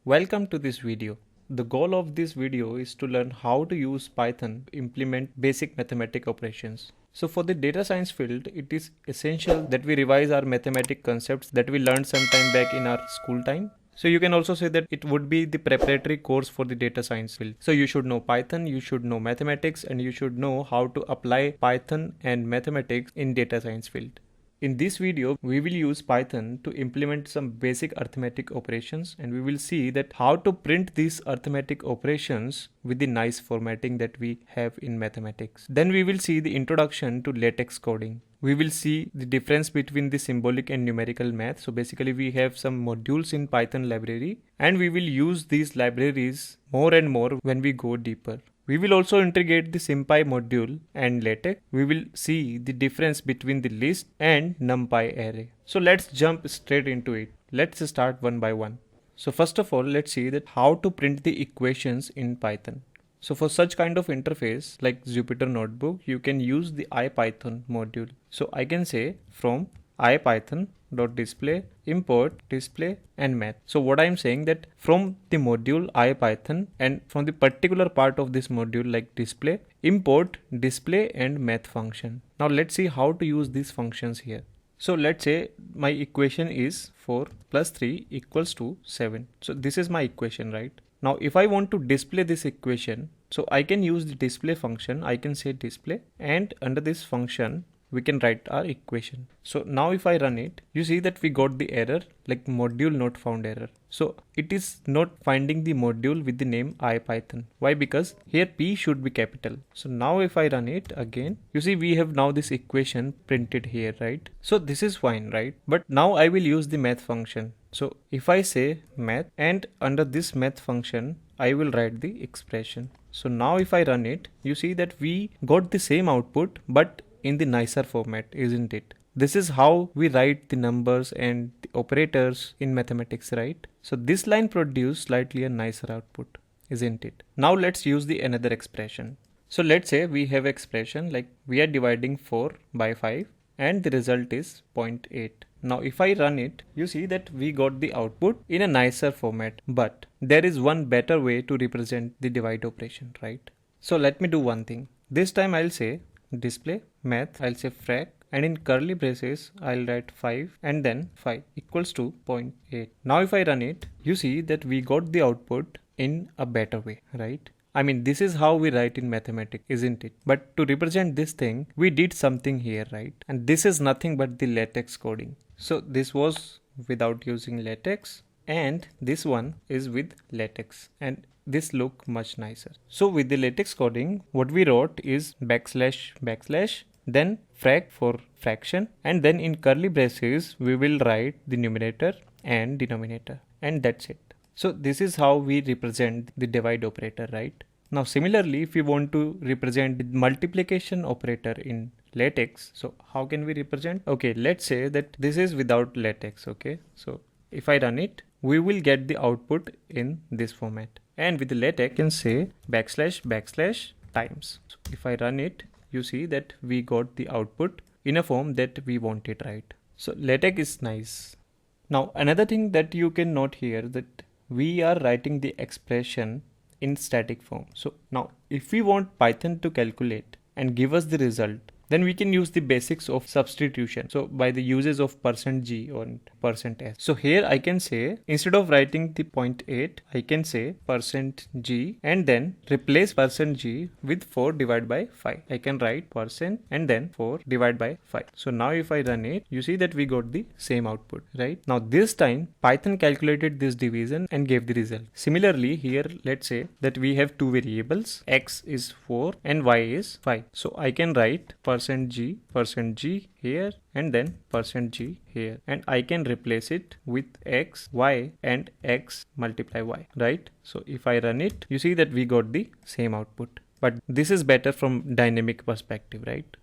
Welcome to this video. The goal of this video is to learn how to use Python to implement basic mathematical operations. So for the data science field, it is essential that we revise our mathematical concepts that we learned sometime back in our school time. So you can also say that it would be the preparatory course for the data science field. So you should know Python, you should know mathematics, and you should know how to apply Python and mathematics in data science field. In this video, we will use Python to implement some basic arithmetic operations, and we will see that how to print these arithmetic operations with the nice formatting that we have in mathematics. Then we will see the introduction to LaTeX coding. We will see the difference between the symbolic and numerical math. So basically we have some modules in Python library, and we will use these libraries more and more when we go deeper. We will also integrate the SymPy module and LaTeX. We will see the difference between the list and NumPy array. So let's jump straight into it. Let's start one by one. So first of all, let's see that how to print the equations in Python. So for such kind of interface like Jupyter Notebook, you can use the IPython module. So I can say from IPython.display import display and math. So what I am saying that from the module IPython and from the particular part of this module like display, import display and math function. Now let's see how to use these functions here. So let's say my equation is 4 plus 3 equals to 7. So this is my equation, right? Now if I want to display this equation, so I can use the display function. I can say display, and under this function we can write our equation. So now if I run it, you see that we got the error like module not found error. So it is not finding the module with the name IPython. Why? Because here P should be capital. So now if I run it again, you see we have now this equation printed here, right? So this is fine, right? But now I will use the math function. So if I say math, and under this math function, I will write the expression. So now if I run it, you see that we got the same output, but in the nicer format, isn't it? This is how we write the numbers and the operators in mathematics, right? So this line produced slightly a nicer output, isn't it? Now let's use the another expression. So let's say we have expression like we are dividing 4 by 5 and the result is 0.8. Now if I run it, you see that we got the output in a nicer format, but there is one better way to represent the divide operation, right? So let me do one thing. This time I'll say display math, I'll say frac, and in curly braces I'll write 5 and then 5 equals to 0.8. Now if I run it, you see that we got the output in a better way, right? I mean, this is how we write in mathematics, isn't it? But to represent this thing, we did something here, right? And this is nothing but the LaTeX coding. So this was without using LaTeX, and this one is with LaTeX, and this look much nicer. So with the LaTeX coding, what we wrote is backslash, then frac for fraction, and then in curly braces, we will write the numerator and denominator, and that's it. So this is how we represent the divide operator, right? Now similarly, if we want to represent the multiplication operator in LaTeX, so how can we represent? Okay, let's say that this is without LaTeX, okay? So if I run it, we will get the output in this format. And with the LaTeX, I can say backslash times. So if I run it, you see that we got the output in a form that we wanted, right? So LaTeX is nice. Now another thing that you can note here that we are writing the expression in static form. So now if we want Python to calculate and give us the result, then we can use the basics of substitution. So by the uses of %g or %s. So here I can say, instead of writing the 0.8, I can say %g and then replace %g with 4 divided by 5. I can write % and then 4 divided by 5. So now if I run it, you see that we got the same output, right? Now this time Python calculated this division and gave the result. Similarly here, let's say that we have two variables, x is 4 and y is 5. So I can write %g here and then %g here, and I can replace it with x, y and x multiply y, right? So if I run it, you see that we got the same output, but this is better from dynamic perspective, right?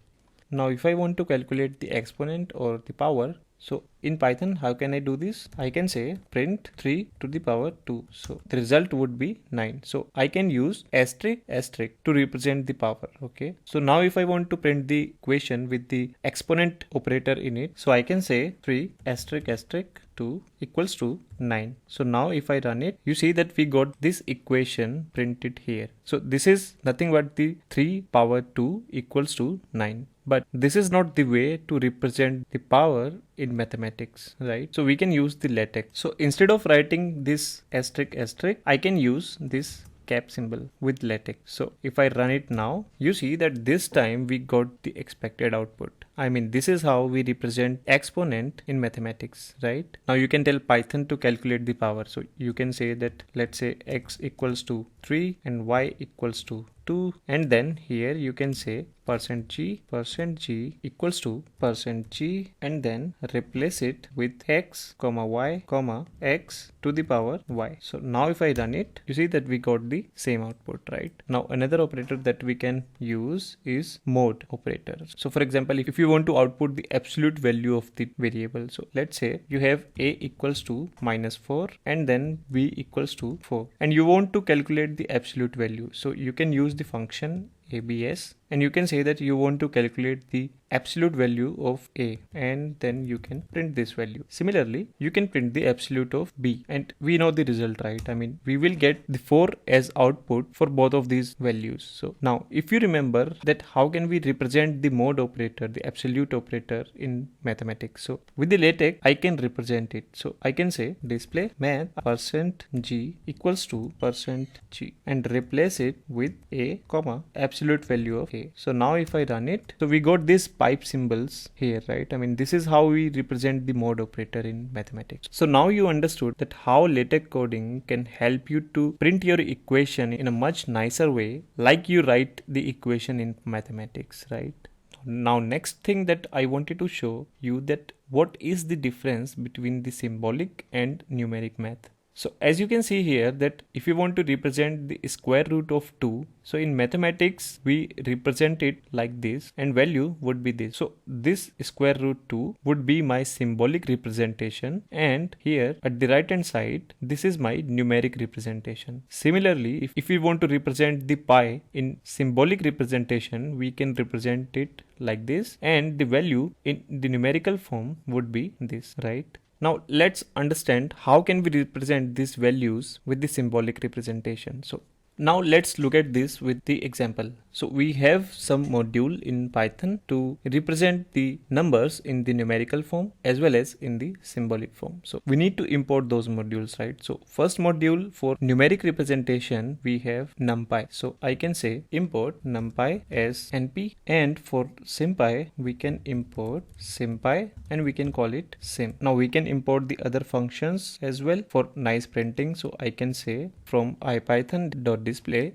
Now if I want to calculate the exponent or the power, so in Python, how can I do this? I can say print 3 to the power 2. So the result would be 9. So I can use asterisk to represent the power. Okay. So now if I want to print the equation with the exponent operator in it, so I can say 3 asterisk 2 equals to 9. So now if I run it, you see that we got this equation printed here. So this is nothing but the 3 power 2 equals to 9. But this is not the way to represent the power in mathematics, right? So we can use the LaTeX. So instead of writing this asterisk asterisk, I can use this cap symbol with LaTeX. So if I run it now, you see that this time we got the expected output. I mean, this is how we represent exponent in mathematics, right? Now you can tell Python to calculate the power. So you can say that, let's say x equals to 3 and y equals to 2, and then here you can say %g equals to %g, and then replace it with x comma y comma x to the power y. So now if I run it, you see that we got the same output, right? Now another operator that we can use is mode operator. So for example, if you want to output the absolute value of the variable, so let's say you have a equals to -4 and then b equals to 4, and you want to calculate the absolute value, so you can use the function abs, and you can say that you want to calculate the absolute value of a, and then you can print this value. Similarly, you can print the absolute of b, and we know the result, right? I mean, we will get the 4 as output for both of these values. So now if you remember that how can we represent the mode operator, the absolute operator in mathematics, so with the LaTeX I can represent it. So I can say display math %g equals to %g and replace it with a comma absolute value of a. So now if I run it, so we got this pipe symbols here, right? I mean, this is how we represent the mode operator in mathematics. So now you understood that how LaTeX coding can help you to print your equation in a much nicer way, like you write the equation in mathematics, right? Now next thing that I wanted to show you that what is the difference between the symbolic and numeric math. So as you can see here that if you want to represent the square root of 2, so in mathematics we represent it like this and value would be this. So this square root 2 would be my symbolic representation, and here at the right hand side this is my numeric representation. Similarly, if we want to represent the pi in symbolic representation, we can represent it like this, and the value in the numerical form would be this, right? Now let's understand how can we represent these values with the symbolic representation. So now let's look at this with the example. So we have some module in Python to represent the numbers in the numerical form as well as in the symbolic form. So we need to import those modules, right? So first module for numeric representation, we have NumPy. So I can say import NumPy as NP, and for SymPy, we can import SymPy and we can call it Sim. Now we can import the other functions as well for nice printing. So I can say from ipython.display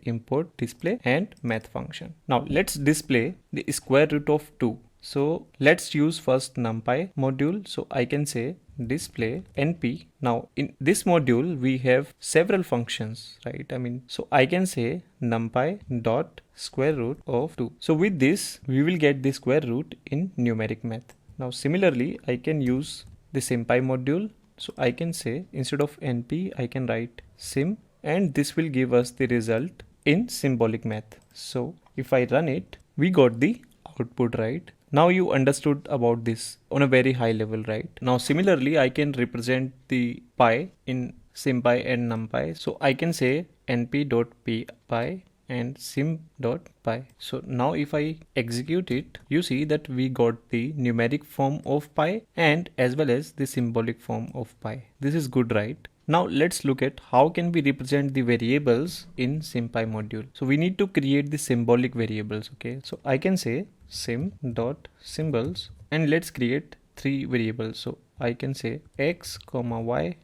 import display and math function. Now let's display the square root of 2. So let's use first NumPy module. So I can say display NP. Now in this module we have several functions, right? I mean, so I can say NumPy dot square root of 2. So with this we will get the square root in numeric math. Now similarly, I can use the SymPy module. So I can say instead of NP I can write sim, and this will give us the result in symbolic math. So if I run it, we got the output, right? Now you understood about this on a very high level, right? Now similarly, I can represent the pi in SymPy and NumPy. So I can say np.py and sim.py. So now if I execute it, you see that we got the numeric form of pi and as well as the symbolic form of pi. This is good, right? Now let's look at how can we represent the variables in SymPy module. So we need to create the symbolic variables, okay? So I can say sim.symbols, and let's create 3 variables. So I can say x, y,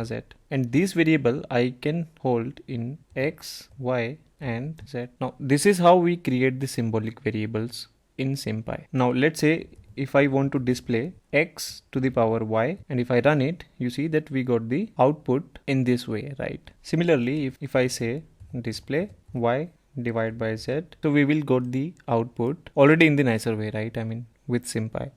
z, and this variable I can hold in x, y and z. Now this is how we create the symbolic variables in SymPy. Now let's say if I want to display x to the power y, and if I run it, you see that we got the output in this way, right? Similarly, if I say display y divided by z, so we will got the output already in the nicer way, right? I mean, with SymPy.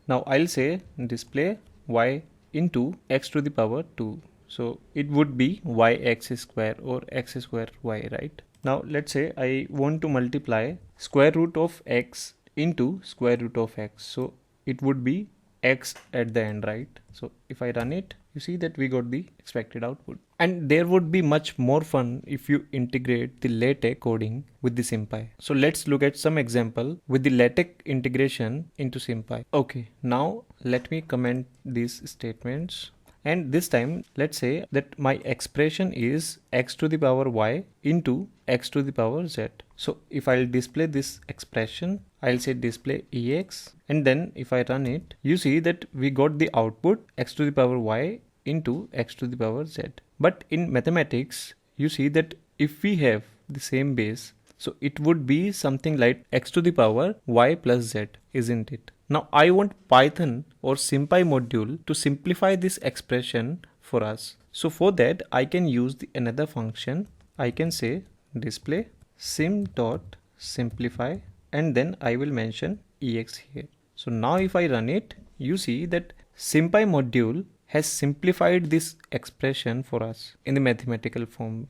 Now I'll say display y into x to the power 2. So it would be yx square or x square y, right? Now let's say I want to multiply square root of x into square root of x. So it would be x at the end, right? So if I run it, you see that we got the expected output. And there would be much more fun if you integrate the LaTeX coding with the SymPy. So let's look at some example with the LaTeX integration into SymPy. Okay, now let me comment these statements. And this time, let's say that my expression is x to the power y into x to the power z. So if I'll display this expression, I'll say display ex, and then if I run it, you see that we got the output x to the power y into x to the power z. But in mathematics, you see that if we have the same base, so it would be something like x to the power y plus z, isn't it? Now I want Python or SymPy module to simplify this expression for us. So for that I can use another function. I can say display sim.simplify, and then I will mention ex here. So now if I run it, you see that SymPy module has simplified this expression for us in the mathematical form.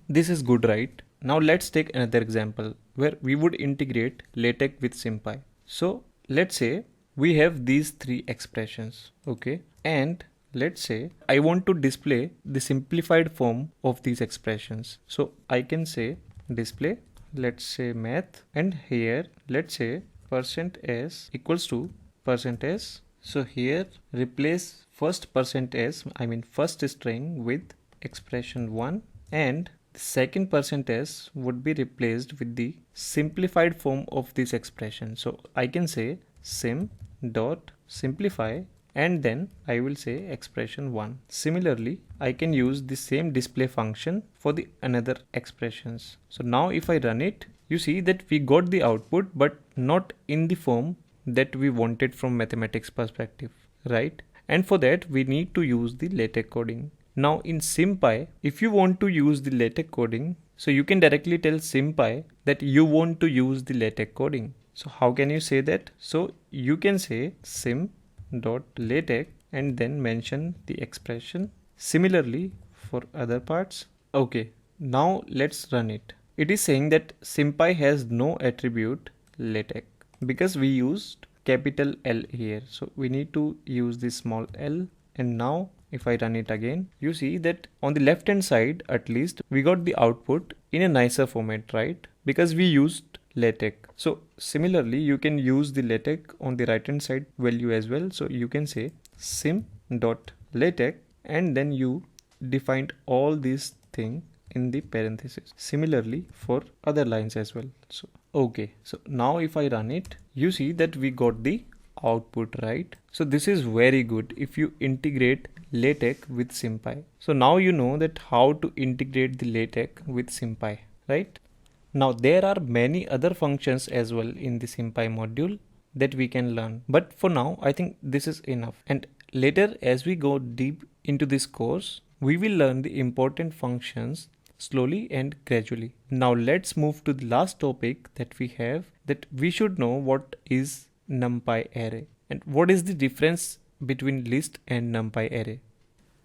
This is good, right? Now let's take another example where we would integrate LaTeX with SymPy. So let's say we have these three expressions, okay? And let's say I want to display the simplified form of these expressions. So I can say display, let's say math, and here let's say %s equals to %s. So here replace first %s, I mean first string, with expression 1, and the second %s would be replaced with the simplified form of this expression. So I can say sim.simplify, and then I will say expression 1. Similarly, I can use the same display function for the another expressions. So now if I run it, you see that we got the output, but not in the form that we wanted from mathematics perspective, right? And for that we need to use the LaTeX coding. Now in SymPy, if you want to use the LaTeX coding, so you can directly tell SymPy that you want to use the LaTeX coding. So how can you say that? So you can say sim.latex and then mention the expression. Similarly for other parts. Okay, now let's run it. It is saying that SymPy has no attribute LaTeX because we used capital L here. So we need to use this small l, and now if I run it again, you see that on the left hand side at least we got the output in a nicer format, right? Because we used LaTeX. So similarly you can use the LaTeX on the right hand side value as well. So you can say sim.latex, and then you defined all these things in the parentheses. Similarly for other lines as well. So okay, so now if I run it, you see that we got the output, right? So this is very good if you integrate LaTeX with SymPy. So now you know that how to integrate the LaTeX with SymPy, right? Now there are many other functions as well in the SymPy module that we can learn, but for now I think this is enough, and later as we go deep into this course we will learn the important functions slowly and gradually. Now let's move to the last topic that we have, that we should know what is NumPy array and what is the difference between list and NumPy array.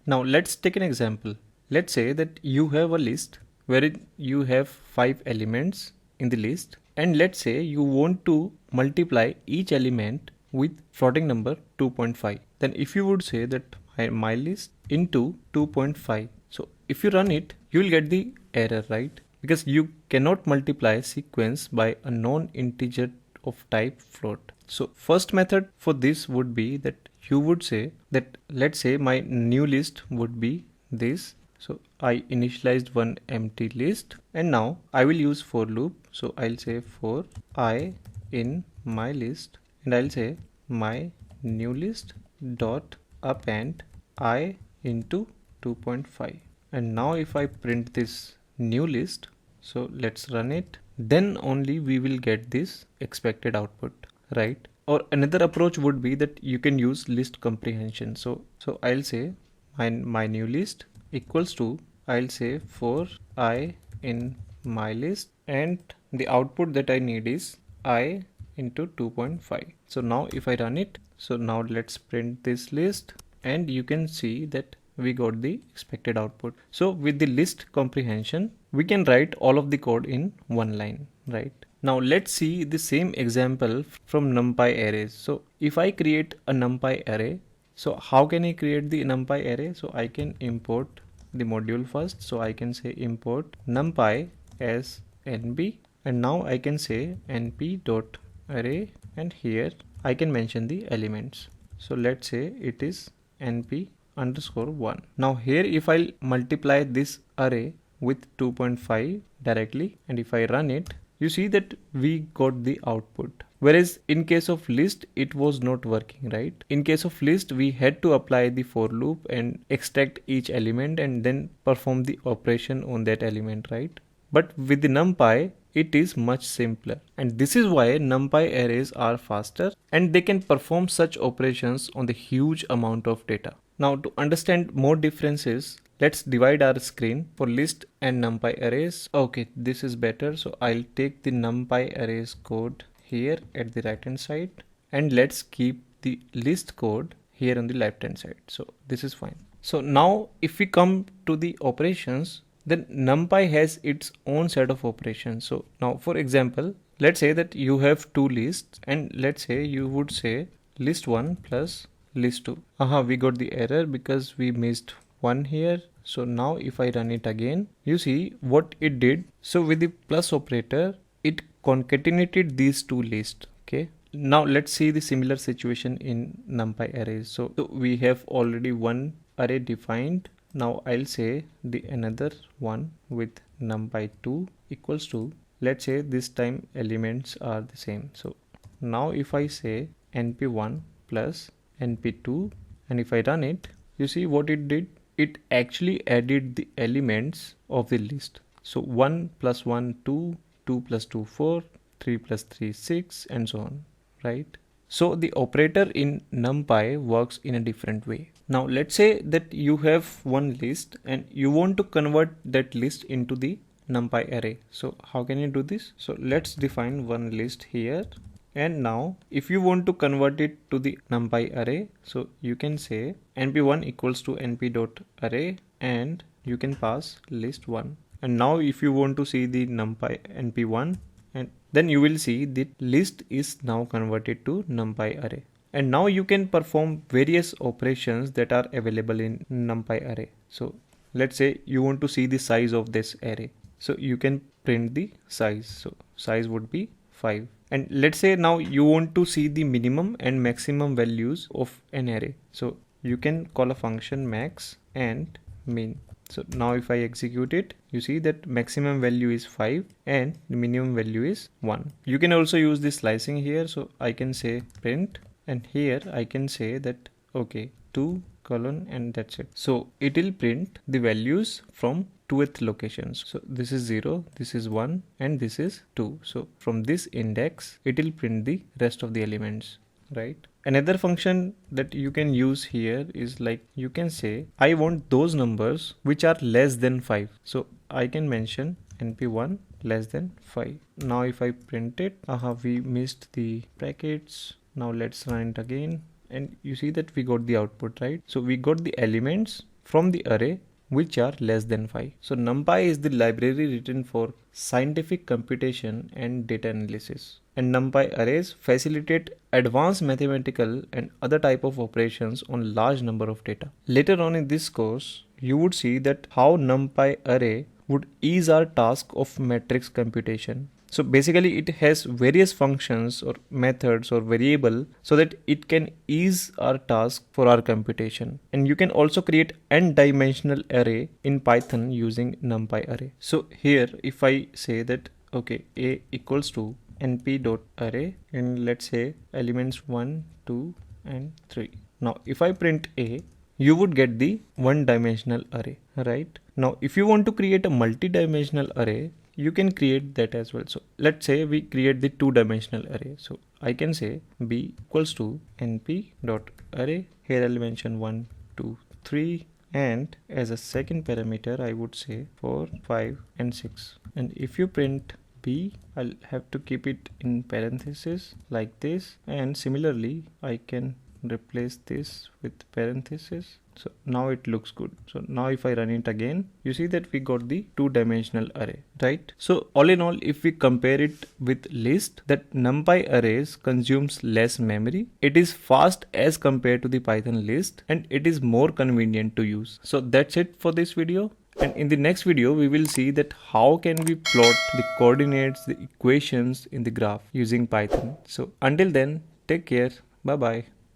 Now let's take an example. Let's say that you have a list wherein you have 5 elements in the list, and let's say you want to multiply each element with floating number 2.5. Then if you would say that my list into 2.5, so if you run it you will get the error, right? Because you cannot multiply sequence by a non-integer of type float. So first method for this would be that you would say that let's say my new list would be this. So I initialized one empty list, and now I will use for loop. So I'll say for I in my list, and I'll say my new list dot append I into 2.5. And now if I print this new list, so let's run it, then only we will get this expected output, right? Or another approach would be that you can use list comprehension. So I'll say my new list equals to, I'll say for I in my list, and the output that I need is I into 2.5. So now if I run it, so now let's print this list, and you can see that we got the expected output. So with the list comprehension we can write all of the code in one line, right? Now let's see the same example from NumPy arrays. So if I create a NumPy array, So how can I create the numpy array? So I can import the module first. So I can say import numpy as nb, and now I can say np dot array, and here I can mention the elements. So let's say it is np underscore 1. Now here if I multiply this array with 2.5 directly, and if I run it, you see that we got the output. Whereas in case of list, it was not working, right? In case of list, we had to apply the for loop and extract each element and then perform the operation on that element, right? But with the NumPy, it is much simpler. And this is why NumPy arrays are faster and they can perform such operations on the huge amount of data. Now to understand more differences, let's divide our screen for list and NumPy arrays. Okay, this is better. So I'll take the NumPy arrays code here at the right hand side, and let's keep the list code here on the left hand side. So this is fine. So now if we come to the operations, then NumPy has its own set of operations. So now for example, let's say that you have two lists, and let's say you would say list1 plus list2. We got the error because we missed one here. So now if I run it again, you see what it did. So with the plus operator, it concatenated these two lists. Okay, now let's see the similar situation in NumPy arrays. So we have already one array defined. Now I'll say the another one with NumPy 2 equals to, let's say this time elements are the same. So now if I say np1 plus np2, and if I run it, you see what it did. It actually added the elements of the list. So 1 plus 1 2, 2 plus 2 4, 3 plus 3 6, and so on, right? So the operator in NumPy works in a different way. Now let's say that you have one list and you want to convert that list into the NumPy array. So how can you do this? So let's define one list here. And now if you want to convert it to the NumPy array, so you can say np1 equals to np dot array, and you can pass list1. And now if you want to see the NumPy np1, and then you will see that list is now converted to NumPy array. And now you can perform various operations that are available in NumPy array. So let's say you want to see the size of this array. So you can print the size. So size would be 5. And let's say now you want to see the minimum and maximum values of an array. So you can call a function max and min. So now if I execute it, you see that maximum value is 5 and the minimum value is 1. You can also use the slicing here. So I can say print, and here I can say that okay, 2 colon, and that's it. So it will print the values from 2th locations. So this is 0, this is 1, and this is 2. So from this index, it will print the rest of the elements, right? Another function that you can use here is like you can say I want those numbers which are less than 5. So I can mention np1 less than 5. Now if I print it, we missed the brackets. Now let's run it again, and you see that we got the output, right? So we got the elements from the array which are less than 5. So NumPy is the library written for scientific computation and data analysis. And NumPy arrays facilitate advanced mathematical and other type of operations on large number of data. Later on in this course, you would see that how NumPy array would ease our task of matrix computation. So basically it has various functions or methods or variable so that it can ease our task for our computation. And you can also create n-dimensional array in Python using NumPy array. So here if I say that okay, a equals to np dot array, and let's say elements 1, 2, and 3. Now if I print a, you would get the one-dimensional array, right? Now if you want to create a multi-dimensional array, you can create that as well. So let's say we create the two-dimensional array. So I can say b equals to np dot array. Here I'll mention 1, 2, 3, and as a second parameter I would say 4, 5, and 6. And if you print b, I'll have to keep it in parentheses like this, and similarly I can replace this with parentheses. So now it looks good. So now if I run it again, you see that we got the two-dimensional array, right? So all in all, if we compare it with list, that NumPy arrays consumes less memory. It is fast as compared to the Python list, and it is more convenient to use. So that's it for this video. And in the next video, we will see that how can we plot the coordinates, the equations in the graph using Python. So until then, take care. Bye bye.